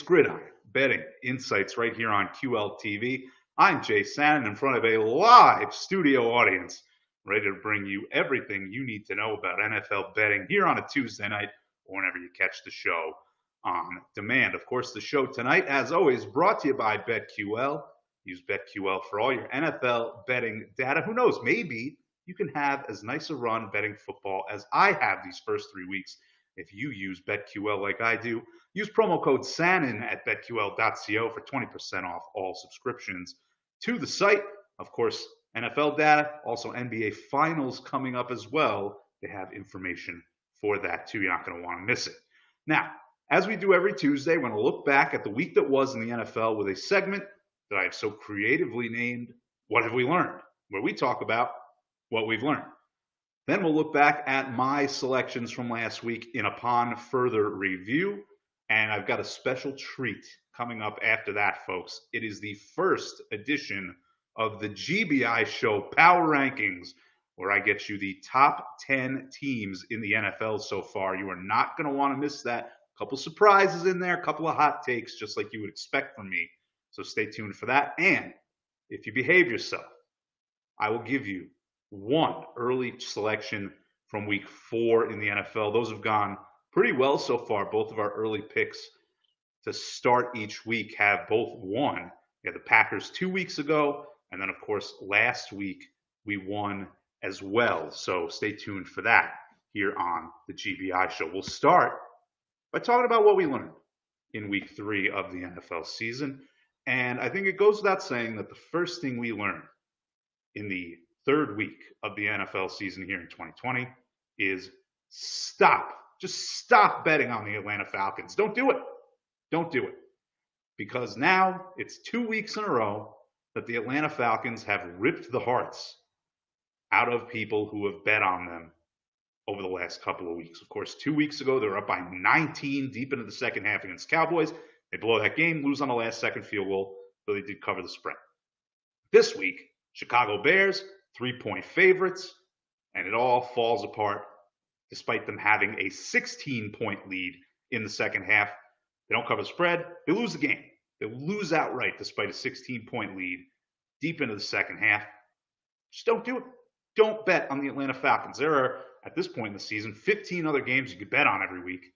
Gridiron Betting Insights right here on QLTV. I'm Jay Sanin in front of a live studio audience, ready to bring you everything you need to know about NFL betting here on a Tuesday night or whenever you catch the show on demand. Of course, the show tonight, as always, brought to you by BetQL. Use BetQL for all your NFL betting data. Who knows, maybe you can have as nice a run betting football as I have these first 3 weeks if you use BetQL like I do. Use promo code Sanin at betql.co for 20% off all subscriptions to the site. Of course, NFL data, also NBA Finals coming up as well. They have information for that too. You're not going to want to miss it. Now, as we do every Tuesday, we're going to look back at the week that was in the NFL with a segment that I have so creatively named, What Have We Learned?, where we talk about what we've learned. Then we'll look back at my selections from last week upon further review. And I've got a special treat coming up after that, folks. It is the first edition of the GBI show Power Rankings, where I get you the top 10 teams in the NFL so far. You are not going to want to miss that. A couple surprises in there, a couple of hot takes, just like you would expect from me. So stay tuned for that. And if you behave yourself, I will give you one early selection from week 4 in the NFL. Those have gone pretty well so far. Both of our early picks to start each week have both won. We had the Packers 2 weeks ago, and then, of course, last week we won as well. So stay tuned for that here on the GBI show. We'll start by talking about what we learned in week 3 of the NFL season. And I think it goes without saying that the first thing we learned in the third week of the NFL season here in 2020 is just stop betting on the Atlanta Falcons. Don't do it. Don't do it. Because now it's 2 weeks in a row that the Atlanta Falcons have ripped the hearts out of people who have bet on them over the last couple of weeks. Of course, 2 weeks ago, they were up by 19 deep into the second half against Cowboys. They blow that game, lose on the last second field goal, but they did cover the spread. This week, Chicago Bears, 3-point favorites, and it all falls apart despite them having a 16-point lead in the second half. They don't cover the spread. They lose the game. They lose outright despite a 16-point lead deep into the second half. Just don't do it. Don't bet on the Atlanta Falcons. There are, at this point in the season, 15 other games you could bet on every week.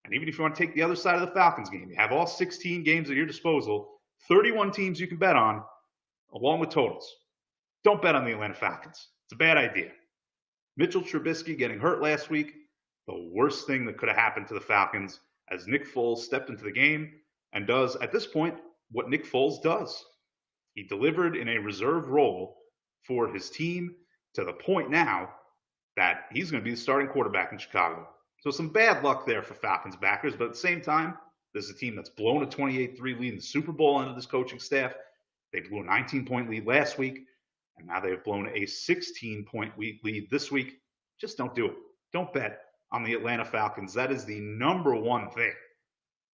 And even if you want to take the other side of the Falcons game, you have all 16 games at your disposal, 31 teams you can bet on, along with totals. Don't bet on the Atlanta Falcons. It's a bad idea. Mitchell Trubisky getting hurt last week, the worst thing that could have happened to the Falcons, as Nick Foles stepped into the game and does, at this point, what Nick Foles does. He delivered in a reserve role for his team to the point now that he's going to be the starting quarterback in Chicago. So some bad luck there for Falcons backers, but at the same time, this is a team that's blown a 28-3 lead in the Super Bowl under this coaching staff. They blew a 19-point lead last week, and now they've blown a 16-point lead this week. Just don't do it. Don't bet on the Atlanta Falcons. That is the number one thing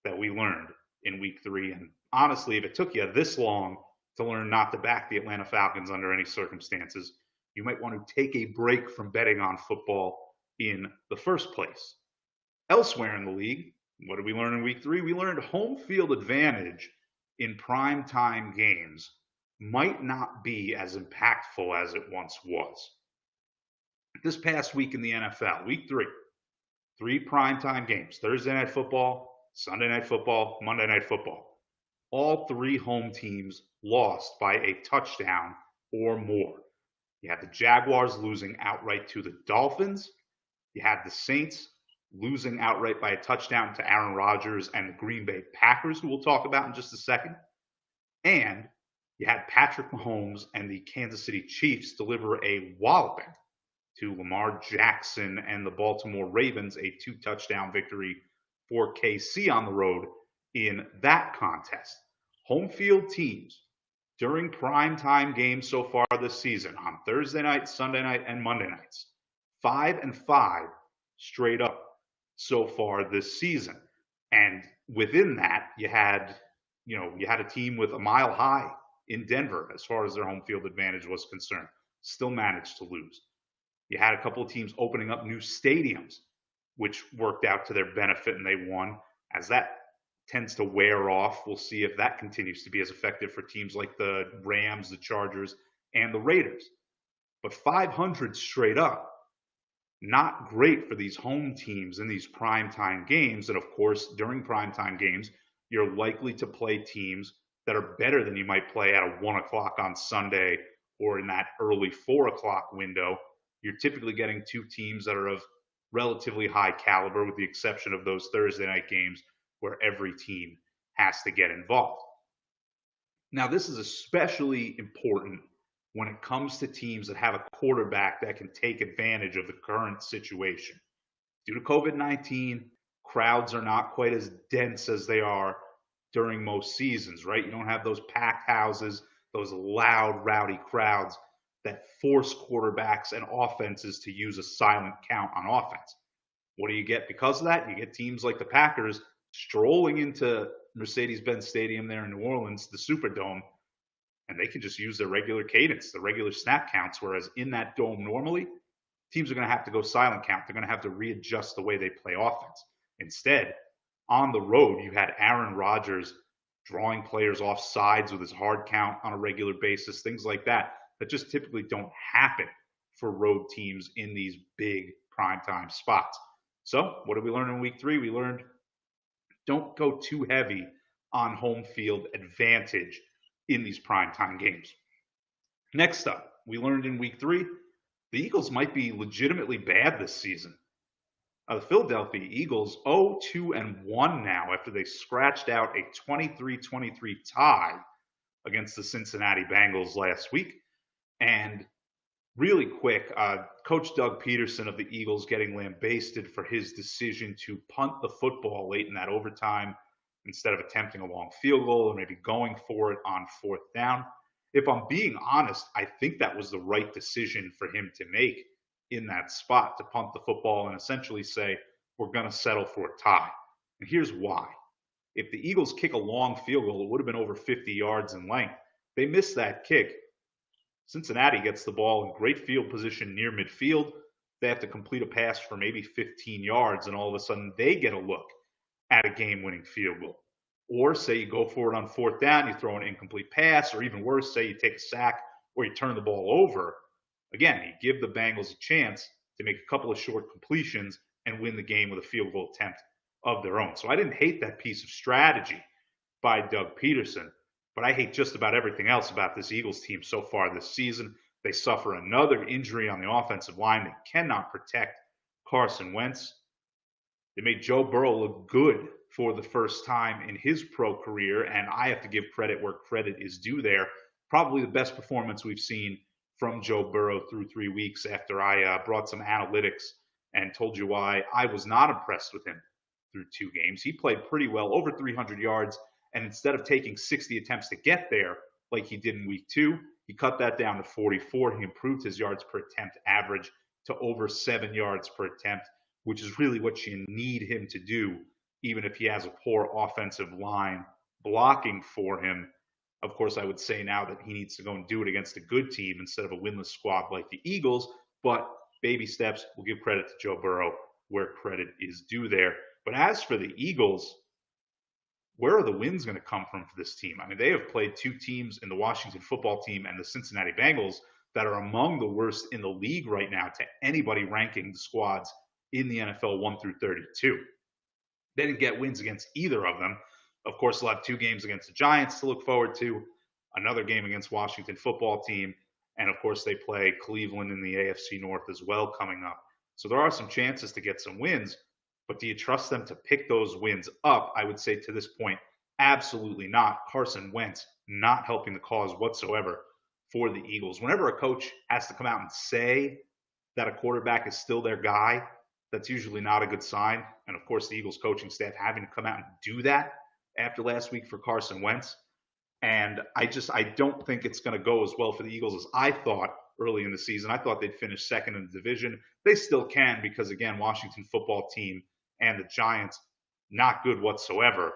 that we learned in week 3. And honestly, if it took you this long to learn not to back the Atlanta Falcons under any circumstances, you might want to take a break from betting on football in the first place. Elsewhere in the league, what did we learn in week 3? We learned home field advantage in primetime games might not be as impactful as it once was. This past week in the NFL, week 3, 3 primetime games, Thursday night football, Sunday night football, Monday night football. All 3 home teams lost by a touchdown or more. You had the Jaguars losing outright to the Dolphins. You had the Saints losing outright by a touchdown to Aaron Rodgers and the Green Bay Packers, who we'll talk about in just a second. And you had Patrick Mahomes and the Kansas City Chiefs deliver a walloping to Lamar Jackson and the Baltimore Ravens, a 2-touchdown victory for KC on the road in that contest. Home field teams during primetime games so far this season on Thursday night, Sunday night, and Monday nights, 5-5 straight up so far this season. And within that, you had a team with a mile high in Denver as far as their home field advantage was concerned, still managed to lose. You had a couple of teams opening up new stadiums, which worked out to their benefit, and they won, as that tends to wear off. We'll see if that continues to be as effective for teams like the Rams, the Chargers, and the Raiders. But 500 straight up, not great for these home teams in these primetime games. And of course, during primetime games, you're likely to play teams that are better than you might play at a 1 o'clock on Sunday or in that early 4 o'clock window. You're typically getting two teams that are of relatively high caliber, with the exception of those Thursday night games where every team has to get involved. Now, this is especially important when it comes to teams that have a quarterback that can take advantage of the current situation. Due to COVID-19, crowds are not quite as dense as they are during most seasons, right? You don't have those packed houses, those loud, rowdy crowds that force quarterbacks and offenses to use a silent count on offense. What do you get because of that? You get teams like the Packers strolling into Mercedes-Benz Stadium there in New Orleans, the Superdome, and they can just use their regular cadence, the regular snap counts, whereas in that dome normally, teams are going to have to go silent count. They're going to have to readjust the way they play offense. Instead, on the road, you had Aaron Rodgers drawing players off sides with his hard count on a regular basis, things like that just typically don't happen for road teams in these big primetime spots. So what did we learn in week 3? We learned don't go too heavy on home field advantage in these primetime games. Next up, we learned in week 3, the Eagles might be legitimately bad this season. The Philadelphia Eagles 0-2-1 now after they scratched out a 23-23 tie against the Cincinnati Bengals last week. And really quick, Coach Doug Peterson of the Eagles getting lambasted for his decision to punt the football late in that overtime instead of attempting a long field goal or maybe going for it on 4th down. If I'm being honest, I think that was the right decision for him to make in that spot, to punt the football and essentially say, we're going to settle for a tie. And here's why. If the Eagles kick a long field goal, it would have been over 50 yards in length. They miss that kick. Cincinnati gets the ball in great field position near midfield. They have to complete a pass for maybe 15 yards, and all of a sudden they get a look at a game-winning field goal. Or say you go for it on 4th down, you throw an incomplete pass, or even worse, say you take a sack or you turn the ball over. Again, you give the Bengals a chance to make a couple of short completions and win the game with a field goal attempt of their own. So I didn't hate that piece of strategy by Doug Peterson, but I hate just about everything else about this Eagles team so far this season. They suffer another injury on the offensive line. They cannot protect Carson Wentz. They made Joe Burrow look good for the first time in his pro career, and I have to give credit where credit is due there. Probably the best performance we've seen from Joe Burrow through 3 weeks after I brought some analytics and told you why I was not impressed with him through 2 games. He played pretty well, over 300 yards, and instead of taking 60 attempts to get there like he did in week 2, he cut that down to 44. He improved his yards per attempt average to over 7 yards per attempt, which is really what you need him to do, even if he has a poor offensive line blocking for him. Of course, I would say now that he needs to go and do it against a good team instead of a winless squad like the Eagles, but baby steps. We'll give credit to Joe Burrow where credit is due there. But as for the Eagles, where are the wins going to come from for this team? I mean, they have played 2 teams in the Washington football team and the Cincinnati Bengals that are among the worst in the league right now to anybody ranking the squads in the NFL 1 through 32. They didn't get wins against either of them. Of course, they'll have 2 games against the Giants to look forward to, another game against Washington football team, and of course they play Cleveland in the AFC North as well coming up. So there are some chances to get some wins, but do you trust them to pick those wins up? I would say to this point, absolutely not. Carson Wentz not helping the cause whatsoever for the Eagles. Whenever a coach has to come out and say that a quarterback is still their guy, that's usually not a good sign. And of course, the Eagles coaching staff having to come out and do that after last week for Carson Wentz. And I don't think it's going to go as well for the Eagles as I thought early in the season. I thought they'd finish second in the division. They still can because, again, Washington football team and the Giants, not good whatsoever.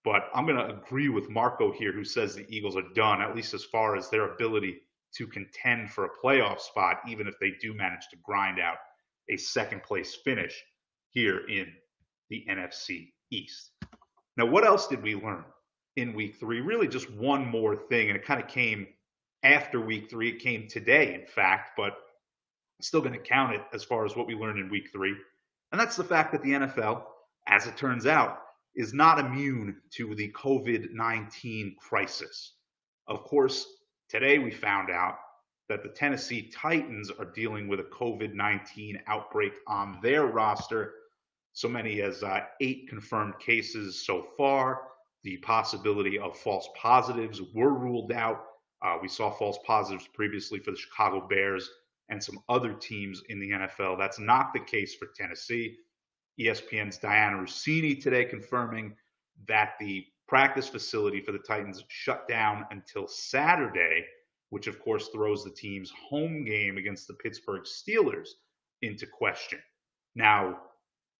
But I'm going to agree with Marco here, who says the Eagles are done, at least as far as their ability to contend for a playoff spot, even if they do manage to grind out a second-place finish here in the NFC East. Now, what else did we learn in week 3? Really just one more thing, and it kind of came after week 3. It came today, in fact, but I'm still going to count it as far as what we learned in week 3. And that's the fact that the NFL, as it turns out, is not immune to the COVID-19 crisis. Of course, today we found out that the Tennessee Titans are dealing with a COVID-19 outbreak on their roster. So many as 8 confirmed cases so far. The possibility of false positives were ruled out. We saw false positives previously for the Chicago Bears and some other teams in the NFL. That's not the case for Tennessee. ESPN's Diana Rossini today confirming that the practice facility for the Titans shut down until Saturday, which of course throws the team's home game against the Pittsburgh Steelers into question. Now,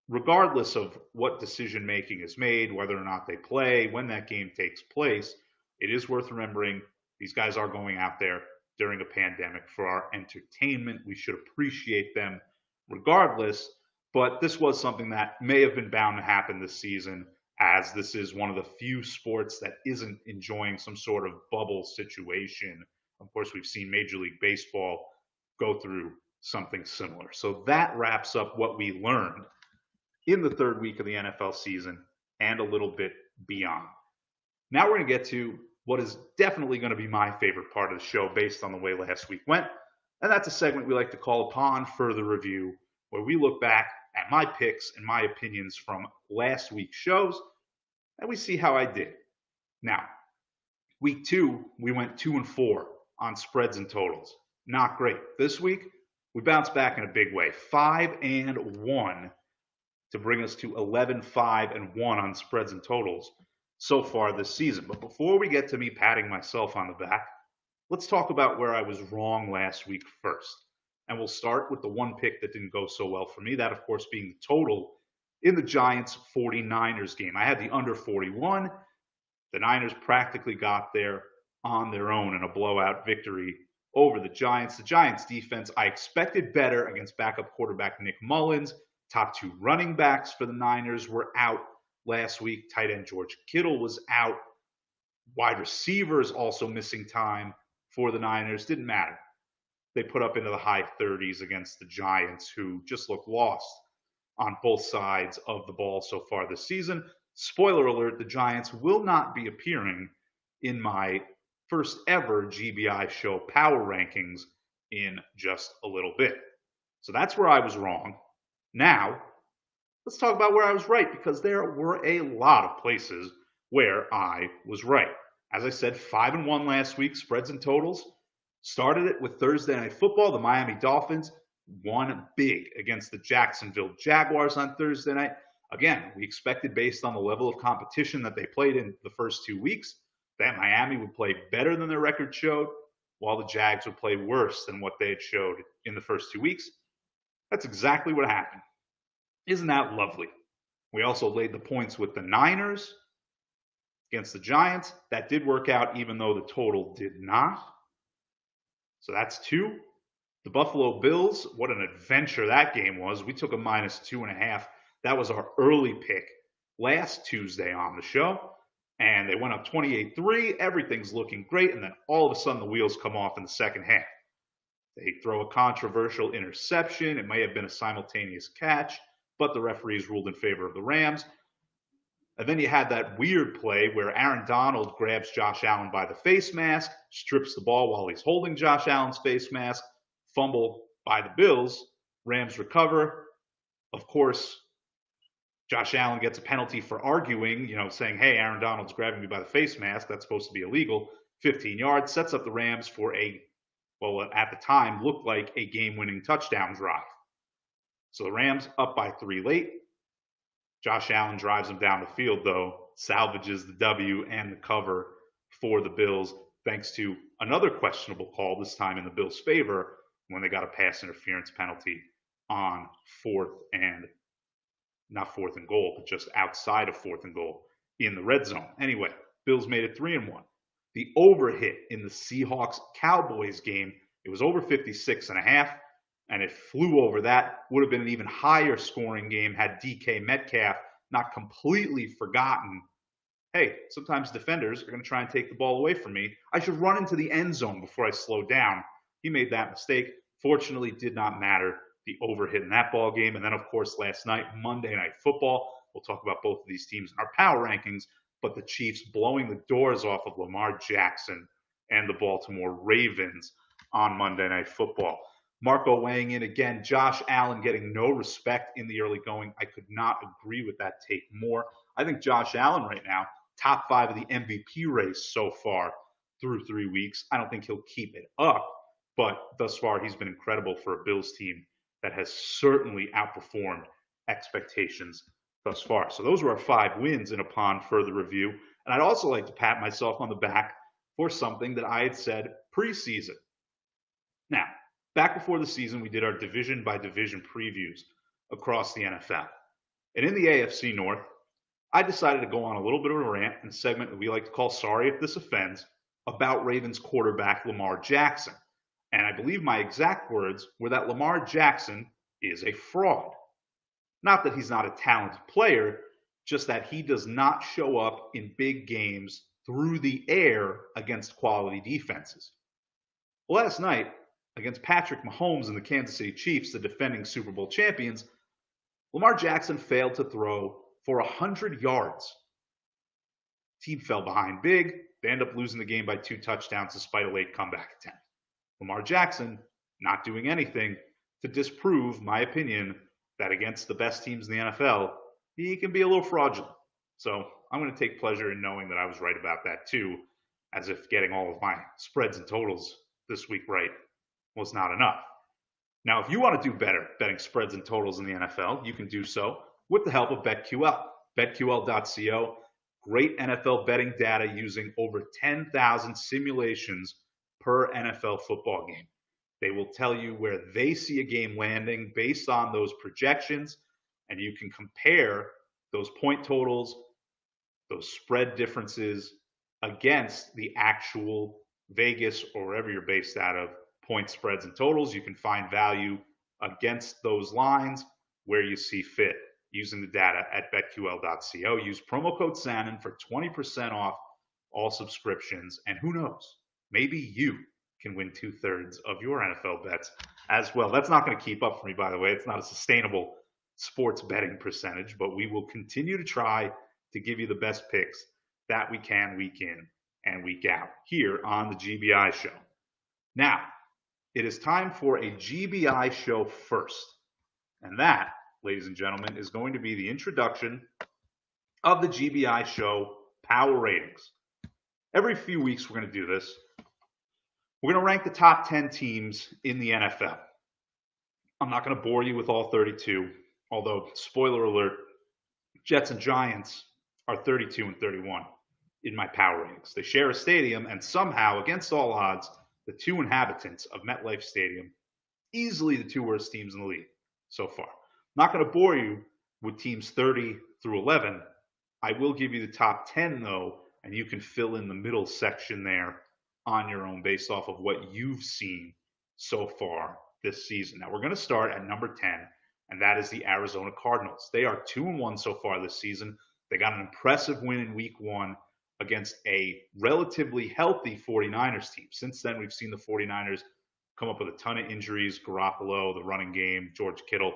regardless of what decision making is made, whether or not they play, when that game takes place, it is worth remembering these guys are going out there during a pandemic for our entertainment. We should appreciate them regardless. But this was something that may have been bound to happen this season, as this is one of the few sports that isn't enjoying some sort of bubble situation. Of course, we've seen Major League Baseball go through something similar. So that wraps up what we learned in the 3rd week of the NFL season and a little bit beyond. Now we're going to get to what is definitely going to be my favorite part of the show based on the way last week went. And that's a segment we like to call Upon Further Review, where we look back at my picks and my opinions from last week's shows, and we see how I did. Now, week 2, we went 2-4 on spreads and totals. Not great. This week, we bounced back in a big way. 5-1 to bring us to 11-5-1 on spreads and totals so far this season. But before we get to me patting myself on the back, let's talk about where I was wrong last week first. And we'll start with the one pick that didn't go so well for me. That, of course, being the total in the Giants 49ers game. I had the under 41. The Niners practically got there on their own in a blowout victory over the Giants. The Giants defense, I expected better against backup quarterback Nick Mullins. Top 2 running backs for the Niners were out last week. Tight end George Kittle was out. Wide receivers also missing time for the Niners. Didn't matter. They put up into the high 30s against the Giants, who just look lost on both sides of the ball so far this season. Spoiler alert, the Giants will not be appearing in my first ever GBI show power rankings in just a little bit. So that's where I was wrong. Now, let's talk about where I was right, because there were a lot of places where I was right. As I said, 5-1 last week, spreads and totals. Started it with Thursday Night Football. The Miami Dolphins won big against the Jacksonville Jaguars on Thursday night. Again, we expected, based on the level of competition that they played in the first 2 weeks, that Miami would play better than their record showed, while the Jags would play worse than what they had showed in the first 2 weeks. That's exactly what happened. Isn't that lovely? We also laid the points with the Niners against the Giants. That did work out, even though the total did not. So that's 2. The Buffalo Bills, what an adventure that game was. We took a -2.5. That was our early pick last Tuesday on the show. And they went up 28-3. Everything's looking great. And then all of a sudden the wheels come off in the second half. They throw a controversial interception. It may have been a simultaneous catch, but the referees ruled in favor of the Rams. And then you had that weird play where Aaron Donald grabs Josh Allen by the face mask, strips the ball while he's holding Josh Allen's face mask, fumble by the Bills. Rams recover. Of course, Josh Allen gets a penalty for arguing, saying, hey, Aaron Donald's grabbing me by the face mask. That's supposed to be illegal. 15 yards, sets up the Rams for what at the time looked like a game-winning touchdown drive. So the Rams up by 3 late. Josh Allen drives them down the field, though, salvages the W and the cover for the Bills, thanks to another questionable call, this time in the Bills' favor, when they got a pass interference penalty on not fourth and goal, but just outside of 4th and goal in the red zone. Anyway, Bills made it 3-1. The over hit in the Seahawks-Cowboys game, it was over 56.5. And it flew over. That would have been an even higher scoring game had DK Metcalf not completely forgotten hey, sometimes defenders are going to try and take the ball away from me. I should run into the end zone before I slow down. He made that mistake. Fortunately, did not matter. The overhit in that ball game. And then, of course, last night, Monday Night Football. We'll talk about both of these teams in our power rankings, but the Chiefs blowing the doors off of Lamar Jackson and the Baltimore Ravens on Monday Night Football. Marco weighing in again. Josh Allen getting no respect in the early going. I could not agree with that take more. I think Josh Allen right now, top 5 of the MVP race so far through 3 weeks. I don't think he'll keep it up, but thus far he's been incredible for a Bills team that has certainly outperformed expectations thus far. So those were our 5 wins and upon further review. And I'd also like to pat myself on the back for something that I had said preseason. Now, back before the season, we did our division by division previews across the NFL. And in the AFC North, I decided to go on a little bit of a rant in a segment that we like to call Sorry If This Offends about Ravens quarterback Lamar Jackson. And I believe my exact words were that Lamar Jackson is a fraud. Not that he's not a talented player, just that he does not show up in big games through the air against quality defenses. Well, last night, against Patrick Mahomes and the Kansas City Chiefs, the defending Super Bowl champions, Lamar Jackson failed to throw for 100 yards. Team fell behind big. They end up losing the game by 2 touchdowns despite a late comeback attempt. Lamar Jackson not doing anything to disprove my opinion that against the best teams in the NFL, he can be a little fraudulent. So I'm going to take pleasure in knowing that I was right about that too, as if getting all of my spreads and totals this week right was not enough. Now, if you want to do better betting spreads and totals in the NFL, you can do so with the help of BetQL. BetQL.co, great NFL betting data using over 10,000 simulations per NFL football game. They will tell you where they see a game landing based on those projections, and you can compare those point totals, those spread differences against the actual Vegas or wherever you're based out of point spreads and totals. You can find value against those lines where you see fit using the data at betql.co. Use promo code Sanin for 20% off all subscriptions. And who knows, maybe you can win 2/3 of your NFL bets as well. That's not going to keep up for me, by the way. It's not a sustainable sports betting percentage, but we will continue to try to give you the best picks that we can week in and week out here on the GBI show. Now, it is time for a GBI show first. And that, ladies and gentlemen, is going to be the introduction of the GBI show power ratings. Every few weeks, we're going to do this. We're going to rank the top 10 teams in the NFL. I'm not going to bore you with all 32, although, spoiler alert, Jets and Giants are 32 and 31 in my power ratings. They share a stadium, and somehow, against all odds, the 2 inhabitants of MetLife Stadium, easily the 2 worst teams in the league so far. I'm not going to bore you with teams 30 through 11. I will give you the top 10, though, and you can fill in the middle section there on your own based off of what you've seen so far this season. Now, we're going to start at number 10, and that is the Arizona Cardinals. They are 2-1 so far this season. They got an impressive win in week 1 against a relatively healthy 49ers team. Since then, we've seen the 49ers come up with a ton of injuries, Garoppolo, the running game, George Kittle.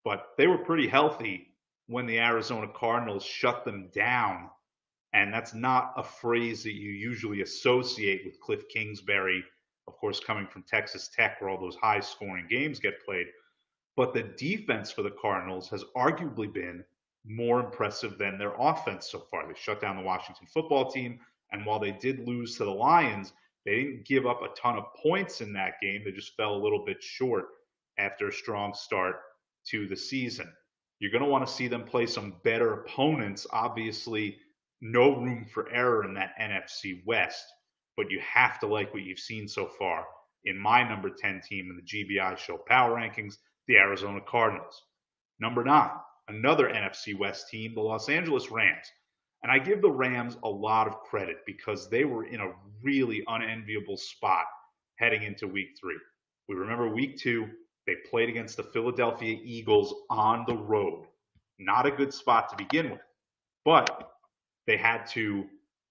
But they were pretty healthy when the Arizona Cardinals shut them down. And that's not a phrase that you usually associate with Cliff Kingsbury, of course, coming from Texas Tech, where all those high-scoring games get played. But the defense for the Cardinals has arguably been more impressive than their offense so far. They shut down the Washington football team, and while they did lose to the Lions, they didn't give up a ton of points in that game. They just fell a little bit short after a strong start to the season. You're going to want to see them play some better opponents. Obviously, no room for error in that NFC West, but you have to like what you've seen so far in my number 10 team in the GBI show power rankings, the Arizona Cardinals. Number 9, another NFC West team, the Los Angeles Rams. And I give the Rams a lot of credit because they were in a really unenviable spot heading into week 3. We remember week 2, they played against the Philadelphia Eagles on the road. Not a good spot to begin with. But They had to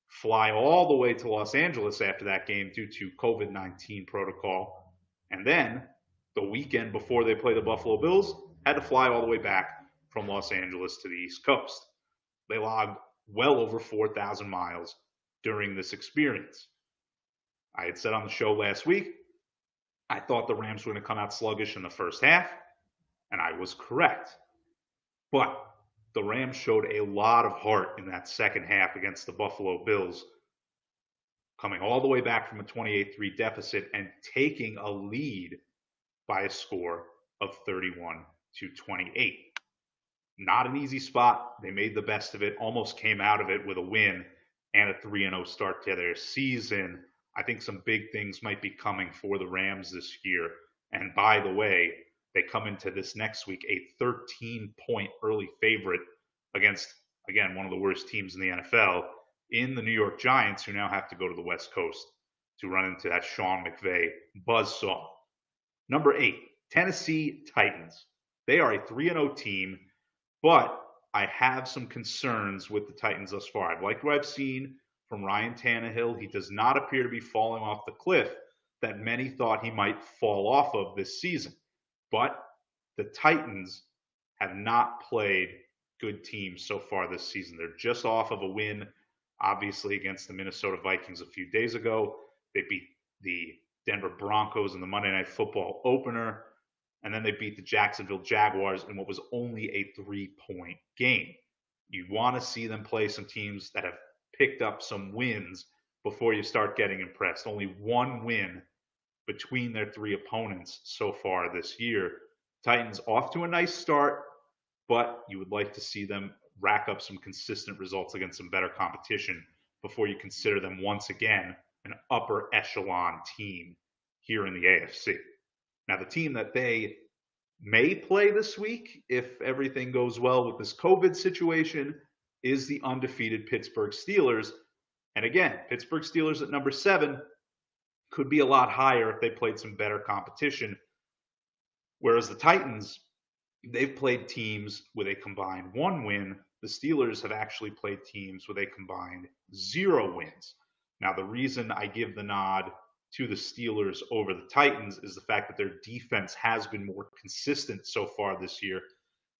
fly all the way to Los Angeles after that game due to COVID-19 protocol. And then the weekend before they play the Buffalo Bills, had to fly all the way back from Los Angeles to the East Coast. They logged well over 4,000 miles during this experience. I had said on the show last week, I thought the Rams were going to come out sluggish in the first half, and I was correct. But the Rams showed a lot of heart in that second half against the Buffalo Bills, coming all the way back from a 28-3 deficit and taking a lead by a score of 31-28. Not an easy spot. They made the best of it, almost came out of it with a win and a 3-0 start to their season. I think some big things might be coming for the Rams this year. And by the way, they come into this next week a 13-point early favorite against, again, one of the worst teams in the NFL, in the New York Giants, who now have to go to the West Coast to run into that Sean McVay buzzsaw. Number 8, Tennessee Titans. They are a 3-0 team, but I have some concerns with the Titans thus far. I've liked what I've seen from Ryan Tannehill. He does not appear to be falling off the cliff that many thought he might fall off of this season. But the Titans have not played good teams so far this season. They're just off of a win, obviously, against the Minnesota Vikings a few days ago. They beat the Denver Broncos in the Monday Night Football opener, and then they beat the Jacksonville Jaguars in what was only a 3-point game. You want to see them play some teams that have picked up some wins before you start getting impressed. Only one win between their 3 opponents so far this year. Titans off to a nice start, but you would like to see them rack up some consistent results against some better competition before you consider them once again an upper echelon team here in the AFC. Now, the team that they may play this week, if everything goes well with this COVID situation, is the undefeated Pittsburgh Steelers. And again, Pittsburgh Steelers at number 7 could be a lot higher if they played some better competition. Whereas the Titans, they've played teams with a combined 1 win. The Steelers have actually played teams with a combined 0 wins. Now, the reason I give the nod to the Steelers over the Titans is the fact that their defense has been more consistent so far this year.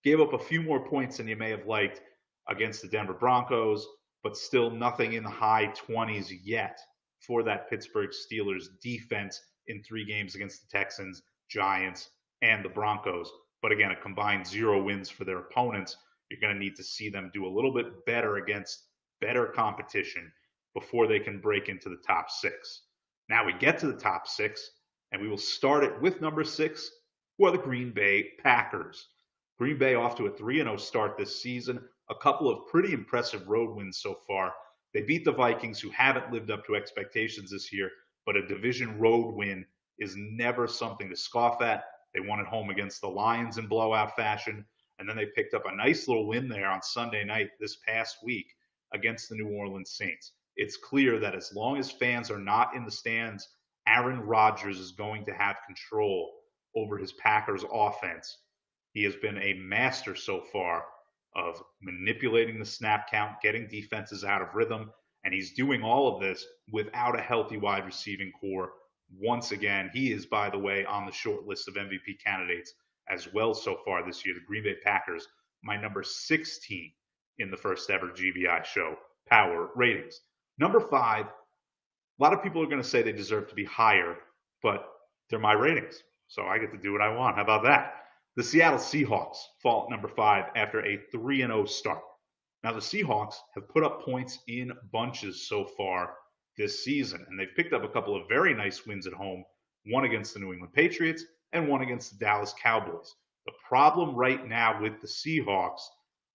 Gave up a few more points than you may have liked against the Denver Broncos, but still nothing in the high 20s yet for that Pittsburgh Steelers defense in 3 games against the Texans, Giants, and the Broncos. But again, a combined 0 wins for their opponents. You're going to need to see them do a little bit better against better competition before they can break into the top 6. Now we get to the top 6, and we will start it with number 6, who are the Green Bay Packers. Green Bay off to a 3-0 start this season, a couple of pretty impressive road wins so far. They beat the Vikings, who haven't lived up to expectations this year, but a division road win is never something to scoff at. They won at home against the Lions in blowout fashion, and then they picked up a nice little win there on Sunday night this past week against the New Orleans Saints. It's clear that as long as fans are not in the stands, Aaron Rodgers is going to have control over his Packers offense. He has been a master so far of manipulating the snap count, getting defenses out of rhythm, and he's doing all of this without a healthy wide receiving core. Once again, he is, by the way, on the short list of MVP candidates as well so far this year. The Green Bay Packers, my number 16 in the first ever GBI show power ratings. Number 5, a lot of people are going to say they deserve to be higher, but they're my ratings, so I get to do what I want. How about that? The Seattle Seahawks fall at number 5 after a 3-0 start. Now, the Seahawks have put up points in bunches so far this season, and they've picked up a couple of very nice wins at home, one against the New England Patriots and one against the Dallas Cowboys. The problem right now with the Seahawks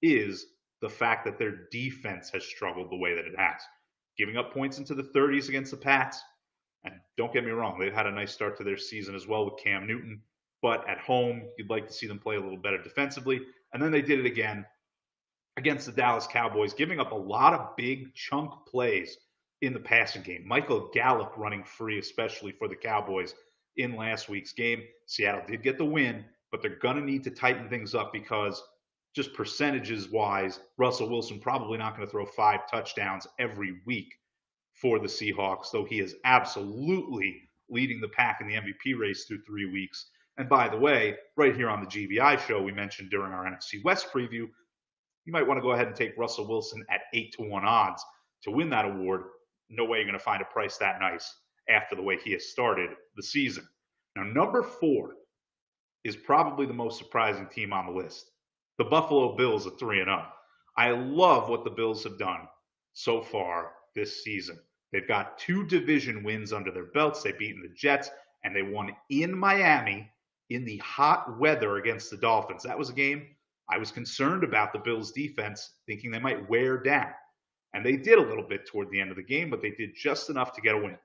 is the fact that their defense has struggled the way that it has, giving up points into the 30s against the Pats. And don't get me wrong, they've had a nice start to their season as well with Cam Newton. But at home, you'd like to see them play a little better defensively. And then they did it again against the Dallas Cowboys, giving up a lot of big chunk plays in the passing game. Michael Gallup running free, especially for the Cowboys in last week's game. Seattle did get the win, but they're going to need to tighten things up because just percentages wise, Russell Wilson probably not going to throw 5 touchdowns every week for the Seahawks, though he is absolutely leading the pack in the MVP race through 3 weeks. And by the way, right here on the GBI show, we mentioned during our NFC West preview, you might want to go ahead and take Russell Wilson at 8-1 odds to win that award. No way you're going to find a price that nice after the way he has started the season. Now, number 4 is probably the most surprising team on the list. The Buffalo Bills at 3-0. I love what the Bills have done so far this season. They've got 2 division wins under their belts. They've beaten the Jets, and they won in Miami in the hot weather against the Dolphins. That was a game I was concerned about the Bills' defense, thinking they might wear down. And they did a little bit toward the end of the game, but they did just enough to get a win.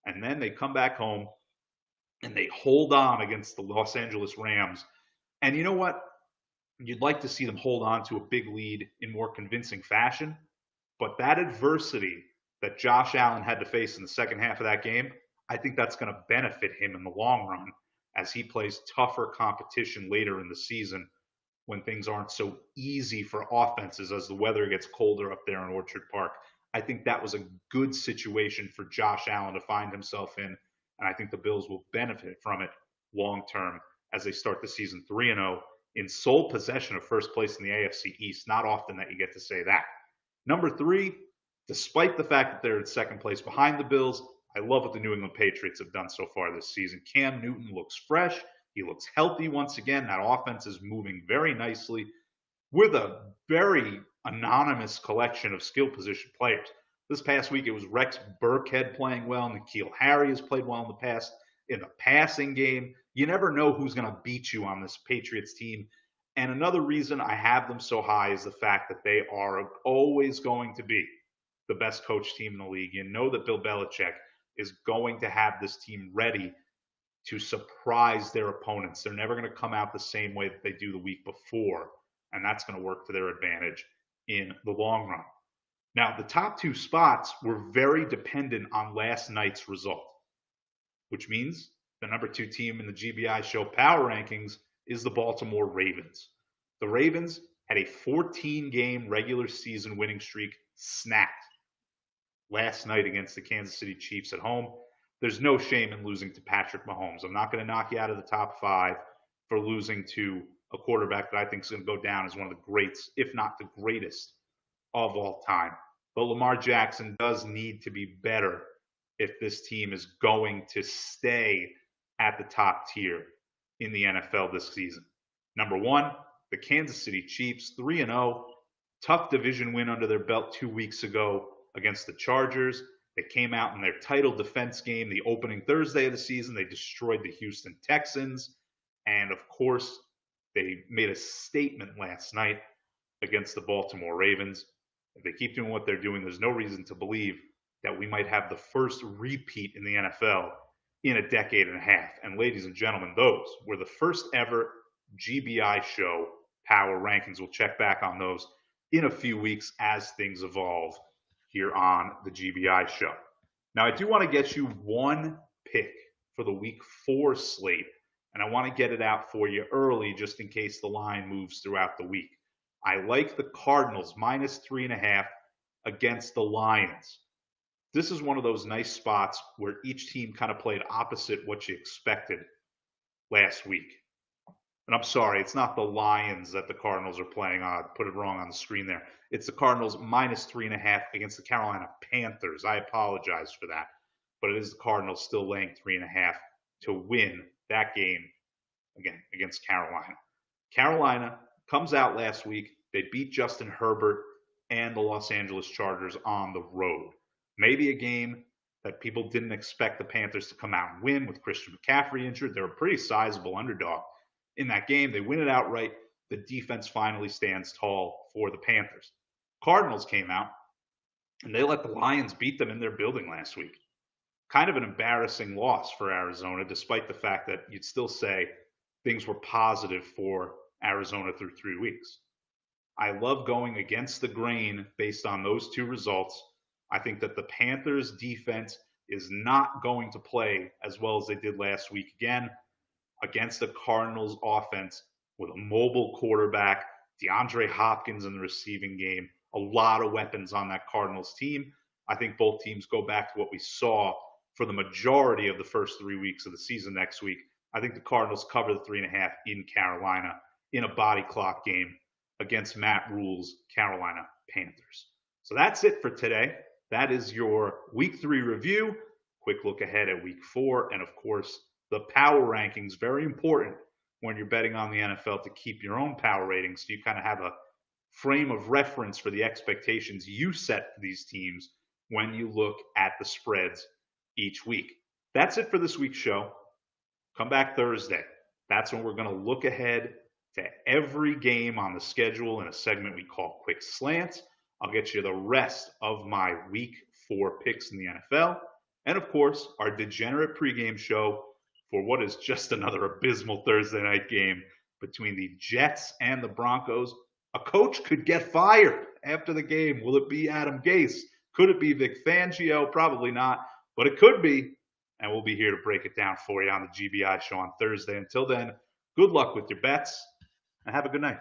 And then they come back home, and they hold on against the Los Angeles Rams. And you know what? You'd like to see them hold on to a big lead in more convincing fashion. But that adversity that Josh Allen had to face in the second half of that game, I think that's going to benefit him in the long run as he plays tougher competition later in the season when things aren't so easy for offenses as the weather gets colder up there in Orchard Park. I think that was a good situation for Josh Allen to find himself in, and I think the Bills will benefit from it long term as they start the season 3-0 in sole possession of first place in the AFC East. Not often that you get to say that. Number 3, despite the fact that they're in second place behind the Bills, I love what the New England Patriots have done so far this season. Cam Newton looks fresh. He looks healthy once again. That offense is moving very nicely with a very anonymous collection of skill position players. This past week, it was Rex Burkhead playing well. N'Keal Harry has played well in the passing game. You never know who's going to beat you on this Patriots team. And another reason I have them so high is the fact that they are always going to be the best coach team in the league. You know that Bill Belichick is going to have this team ready to surprise their opponents. They're never going to come out the same way that they do the week before, and that's going to work to their advantage in the long run. Now, the top 2 spots were very dependent on last night's result, which means the number 2 team in the GBI show power rankings is the Baltimore Ravens. The Ravens had a 14-game regular season winning streak snapped last night against the Kansas City Chiefs at home. There's no shame in losing to Patrick Mahomes. I'm not going to knock you out of the top 5 for losing to a quarterback that I think is going to go down as one of the greats, if not the greatest of all time. But Lamar Jackson does need to be better if this team is going to stay at the top tier in the NFL this season. Number 1, the Kansas City Chiefs, 3-0. Tough division win under their belt 2 weeks ago against the Chargers. They came out in their title defense game the opening Thursday of the season. They destroyed the Houston Texans. And of course, they made a statement last night against the Baltimore Ravens. If they keep doing what they're doing, there's no reason to believe that we might have the first repeat in the NFL in a decade and a half. And ladies and gentlemen, those were the first ever GBI show power rankings. We'll check back on those in a few weeks as things evolve here on the GBI show. Now, I do want to get you one pick for the week 4 slate, and I want to get it out for you early just in case the line moves throughout the week. I like the Cardinals minus 3.5 against the Lions. This is one of those nice spots where each team kind of played opposite what you expected last week. And I'm sorry, it's not the Lions that the Cardinals are playing. I put it wrong on the screen there. It's the Cardinals minus 3.5 against the Carolina Panthers. I apologize for that. But it is the Cardinals still laying 3.5 to win that game, again, against Carolina. Carolina comes out last week. They beat Justin Herbert and the Los Angeles Chargers on the road. Maybe a game that people didn't expect the Panthers to come out and win with Christian McCaffrey injured. They're a pretty sizable underdog in that game. They win it outright. The defense finally stands tall for the Panthers. Cardinals came out, and they let the Lions beat them in their building last week. Kind of an embarrassing loss for Arizona, despite the fact that you'd still say things were positive for Arizona through 3 weeks. I love going against the grain based on those 2 results. I think that the Panthers defense is not going to play as well as they did last week again against the Cardinals offense with a mobile quarterback DeAndre Hopkins in the receiving game, a lot of weapons on that Cardinals team. I think both teams go back to what we saw for the majority of the first 3 weeks of the season next week. I think the Cardinals cover the 3.5 in Carolina in a body clock game against Matt Rule's Carolina Panthers. So that's it for today. That is your week 3 review. Quick look ahead at week 4. And of course, the power rankings, very important when you're betting on the NFL to keep your own power ratings so you kind of have a frame of reference for the expectations you set for these teams when you look at the spreads each week. That's it for this week's show. Come back Thursday. That's when we're going to look ahead to every game on the schedule in a segment we call Quick Slants. I'll get you the rest of my week 4 picks in the NFL. And of course, our degenerate pregame show for what is just another abysmal Thursday night game between the Jets and the Broncos. A coach could get fired after the game. Will it be Adam Gase? Could it be Vic Fangio? Probably not, but it could be. And we'll be here to break it down for you on the GBI show on Thursday. Until then, good luck with your bets and have a good night.